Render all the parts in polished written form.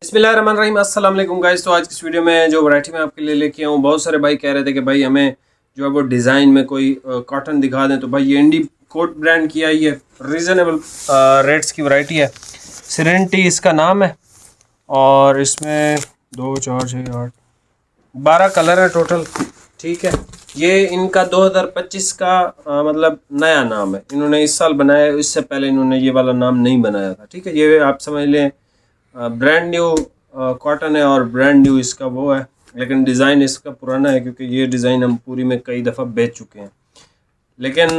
बिस्मिल्लाहिर्रहमानिर्रहीम, अस्सलाम वालेकुम गाइस। तो आज की इस वीडियो में जो वैरायटी मैं आपके लिए लेके आऊँ, बहुत सारे भाई कह रहे थे कि भाई हमें जो है वो डिज़ाइन में कोई कॉटन दिखा दें। तो भाई ये इंडी कोट ब्रांड की आई है, रीज़नेबल रेट्स की वैरायटी है। सेरेनिटी इसका नाम है और इसमें 2 4 6 8 12 कलर है टोटल। ठीक है, ये इनका 2025 का मतलब नया नाम है, इन्होंने इस साल बनाया है। इससे पहले इन्होंने ये वाला नाम नहीं बनाया था। ठीक है, ये आप समझ लें ब्रांड न्यू कॉटन है और ब्रांड न्यू इसका वो है, लेकिन डिज़ाइन इसका पुराना है क्योंकि ये डिज़ाइन हम पूरी में कई दफ़ा बेच चुके हैं। लेकिन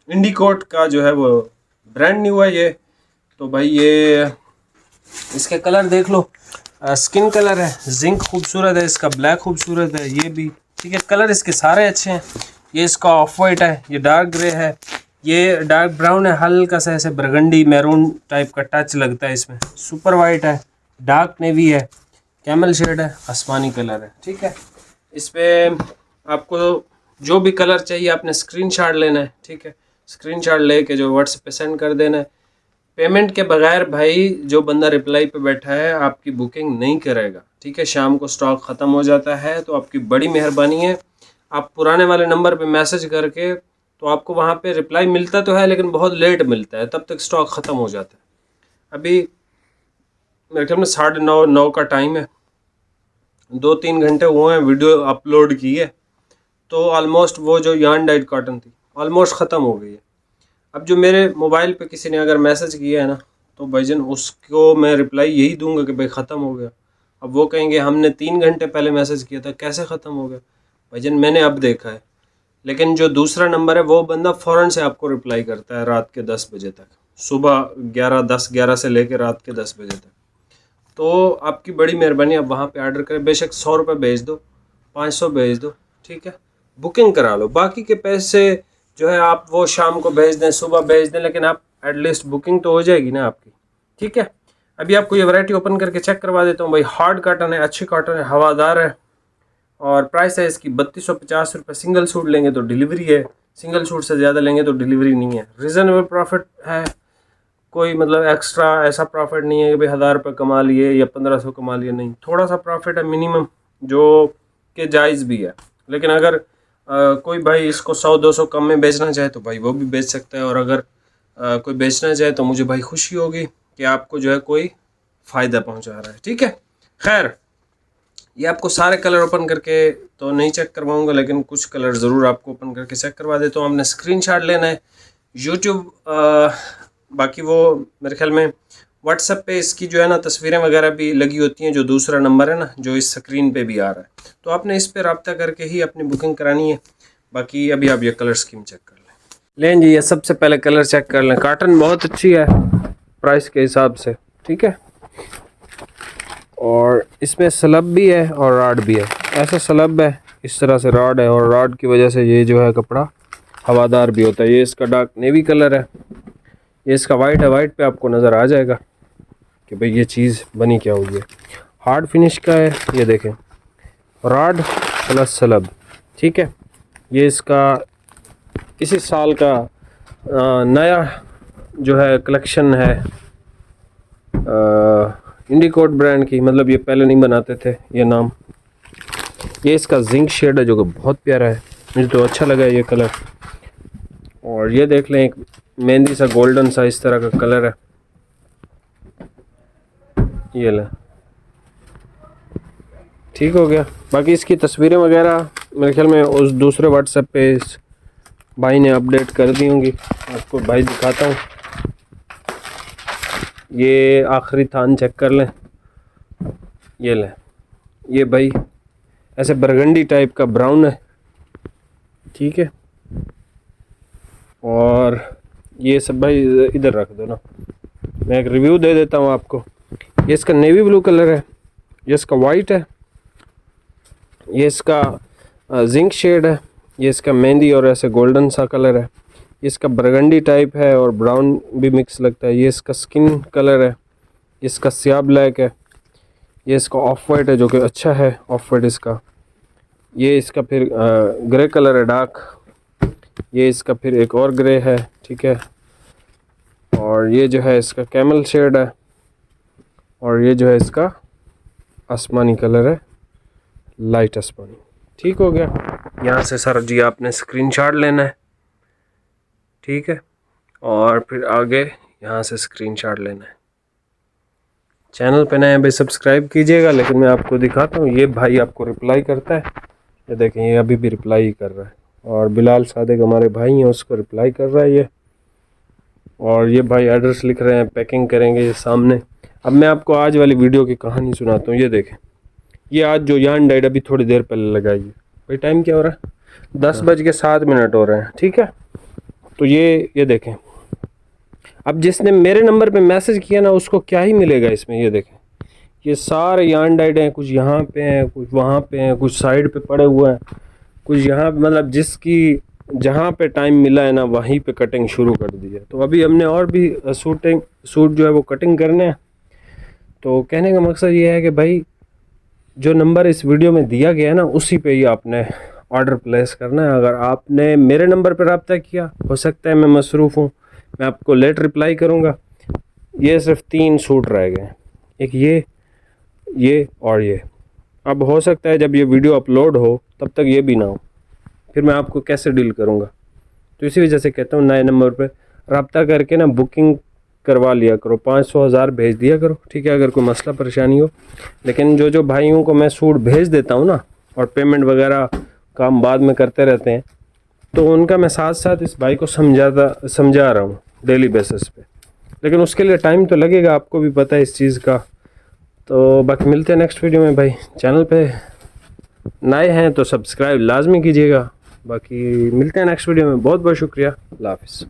इंडी कोट का जो है वो ब्रांड न्यू है ये। तो भाई ये इसके कलर देख लो, स्किन कलर है, जिंक खूबसूरत है, इसका ब्लैक खूबसूरत है, ये भी ठीक है। कलर इसके सारे अच्छे हैं। ये इसका ऑफ वाइट है, ये डार्क ग्रे है, ये डार्क ब्राउन है, हल्का सा ऐसे बरगंडी मैरून टाइप का टच लगता है इसमें। सुपर वाइट है, डार्क नेवी है, कैमल शेड है, आसमानी कलर है। ठीक है, इस पर आपको जो भी कलर चाहिए आपने स्क्रीनशॉट लेना है। ठीक है, स्क्रीनशॉट लेके जो व्हाट्सएप पे सेंड कर देना है। पेमेंट के बगैर भाई जो बंदा रिप्लाई पे बैठा है आपकी बुकिंग नहीं करेगा। ठीक है, शाम को स्टॉक ख़त्म हो जाता है। तो आपकी बड़ी मेहरबानी है, आप पुराने वाले नंबर पे मैसेज करके, तो आपको वहाँ पे रिप्लाई मिलता तो है लेकिन बहुत लेट मिलता है, तब तक स्टॉक ख़त्म हो जाता है। अभी मेरे ख्याल में 9:30 का टाइम है, 2-3 घंटे हुए हैं वीडियो अपलोड की है। तो ऑलमोस्ट वो जो यार्न डाइड कॉटन थी ऑलमोस्ट ख़त्म हो गई है। अब जो मेरे मोबाइल पे किसी ने अगर मैसेज किया है ना, तो भाईजान उसको मैं रिप्लाई यही दूंगा कि भाई ख़त्म हो गया। अब वो कहेंगे हमने 3 घंटे पहले मैसेज किया था, कैसे ख़त्म हो गया? भाईजान मैंने अब देखा है। लेकिन जो दूसरा नंबर है वो बंदा फ़ौरन से आपको रिप्लाई करता है रात के 10 बजे तक, सुबह 11 से लेकर रात के 10 बजे तक। तो आपकी बड़ी मेहरबानी, आप वहाँ पे ऑर्डर करें। बेशक 100 रुपये भेज दो, 500 भेज दो, ठीक है, बुकिंग करा लो। बाकी के पैसे जो है आप वो शाम को भेज दें, सुबह भेज दें, लेकिन आप एटलीस्ट बुकिंग तो हो जाएगी ना आपकी। ठीक है, अभी आपको ये वैरायटी ओपन करके चेक करवा देता हूँ। भाई हार्ड कॉटन है, अच्छी कॉटन है, हवादार है और प्राइस है इसकी 3250 रुपये। सिंगल सूट लेंगे तो डिलीवरी है, सिंगल सूट से ज़्यादा लेंगे तो डिलीवरी नहीं है। रीज़नेबल प्रॉफिट है, कोई मतलब एक्स्ट्रा ऐसा प्रॉफिट नहीं है कि भाई 1000 रुपये कमा लिए या 1500 कमा लिए, नहीं। थोड़ा सा प्रॉफिट है मिनिमम, जो कि जायज़ भी है। लेकिन अगर कोई भाई इसको 100-200 कम में बेचना चाहे तो भाई वो भी बेच सकता है। और अगर कोई बेचना चाहे तो मुझे भाई खुशी होगी कि आपको जो है कोई फ़ायदा पहुंचा रहा है। ठीक है, खैर ये आपको सारे कलर ओपन करके तो नहीं चेक करवाऊंगा, लेकिन कुछ कलर ज़रूर आपको ओपन करके चेक करवा देता हूँ। आपने स्क्रीनशॉट लेना है यूट्यूब, बाकी वो मेरे ख्याल में व्हाट्सएप पे इसकी जो है ना तस्वीरें वगैरह भी लगी होती हैं, जो दूसरा नंबर है ना जो इस स्क्रीन पे भी आ रहा है। तो आपने इस पे रब्ता करके ही अपनी बुकिंग करानी है। बाकी अभी आप ये कलर स्कीम चेक कर लें जी। ये सबसे पहले कलर चेक कर लें। कॉटन बहुत अच्छी है प्राइस के हिसाब से, ठीक है। और इसमें स्लब भी है और रॉड भी है। ऐसा स्लब है, इस तरह से रॉड है, और रॉड की वजह से ये जो है कपड़ा हवादार भी होता है। ये इसका डार्क नेवी कलर है, ये इसका वाइट है। वाइट पे आपको नज़र आ जाएगा कि भाई ये चीज़ बनी क्या हुई है। हार्ड फिनिश का है, ये देखें, रॉड प्लस स्लब, ठीक है। ये इसका इसी साल का नया जो है कलेक्शन है इंडी कोट ब्रांड की, मतलब ये पहले नहीं बनाते थे ये नाम। ये इसका जिंक शेड है जो कि बहुत प्यारा है, मुझे तो अच्छा लगा ये कलर। और ये देख लें, एक मेहंदी सा गोल्डन सा इस तरह का कलर है, ये लें, ठीक हो गया। बाकी इसकी तस्वीरें वगैरह मेरे ख्याल में उस दूसरे व्हाट्सएप पे इस भाई ने अपडेट कर दी होंगी, आपको भाई दिखाता हूँ। ये आखिरी थान चेक कर लें, ये लें, ये भाई ऐसे बरगंडी टाइप का ब्राउन है, ठीक है। और ये सब भाई इधर रख दो ना, मैं एक रिव्यू दे देता हूँ आपको। ये इसका नेवी ब्लू कलर है, ये इसका वाइट है, ये इसका जिंक शेड है, ये इसका मेहंदी और ऐसे गोल्डन सा कलर है, ये इसका बरगंडी टाइप है और ब्राउन भी मिक्स लगता है, ये इसका स्किन कलर है, इसका स्याह ब्लैक है, ये इसका ऑफ वाइट है जो कि अच्छा है ऑफ वाइट इसका, ये इसका फिर ग्रे कलर है डार्क, ये इसका फिर एक और ग्रे है, ठीक है। और ये जो है इसका कैमल शेड है, और ये जो है इसका आसमानी कलर है, लाइट आसमानी। ठीक हो गया। यहाँ से सर जी आपने स्क्रीनशॉट लेना है, ठीक है, और फिर आगे यहाँ से स्क्रीनशॉट लेना है। चैनल पे नए भाई सब्सक्राइब कीजिएगा। लेकिन मैं आपको दिखाता हूँ, ये भाई आपको रिप्लाई करता है, ये देखें ये अभी भी रिप्लाई ही कर रहा है। और बिलाल सादिक हमारे भाई हैं, उसको रिप्लाई कर रहा है ये। और ये भाई एड्रेस लिख रहे हैं, पैकिंग करेंगे ये सामने। अब मैं आपको आज वाली वीडियो की कहानी सुनाता हूँ। ये देखें, ये आज जो यान डाइड अभी थोड़ी देर पहले लगाई है भाई। टाइम क्या हो रहा है? 10:07 हो रहे हैं, ठीक है। तो ये देखें, अब जिसने मेरे नंबर पे मैसेज किया ना उसको क्या ही मिलेगा इसमें। ये देखें, ये सारे यान डाइड हैं, कुछ यहाँ पे हैं, कुछ वहाँ पे हैं, कुछ साइड पे पड़े हुए हैं, कुछ यहाँ पे, मतलब जिसकी जहाँ पे टाइम मिला है ना वहीं पे कटिंग शुरू कर दी है। तो अभी हमने और भी सूट जो है वो कटिंग करने हैं। तो कहने का मकसद ये है कि भाई जो नंबर इस वीडियो में दिया गया है ना उसी पे ही आपने ऑर्डर प्लेस करना है। अगर आपने मेरे नंबर पर रब्ता किया, हो सकता है मैं मसरूफ़ हूँ, मैं आपको लेट रिप्लाई करूँगा। ये सिर्फ 3 सूट रह गए हैं, एक ये और ये। अब हो सकता है जब ये वीडियो अपलोड हो तब तक ये भी ना हो, फिर मैं आपको कैसे डील करूँगा। तो इसी वजह से कहता हूँ नए नंबर पे रब्ता करके ना बुकिंग करवा लिया करो, 500-1000 भेज दिया करो, ठीक है, अगर कोई मसला परेशानी हो। लेकिन जो भाइयों को मैं सूट भेज देता हूँ ना, और पेमेंट वगैरह काम बाद में करते रहते हैं, तो उनका मैं साथ साथ इस भाई को समझा रहा हूँ डेली बेसिस पे। लेकिन उसके लिए टाइम तो लगेगा, आपको भी पता है इस चीज़ का। तो बाकी मिलते हैं नेक्स्ट वीडियो में भाई। चैनल पे नए हैं तो सब्सक्राइब लाजमी कीजिएगा। बाकी मिलते हैं नेक्स्ट वीडियो में। बहुत बहुत शुक्रिया। अल्लाह हाफ़िज़।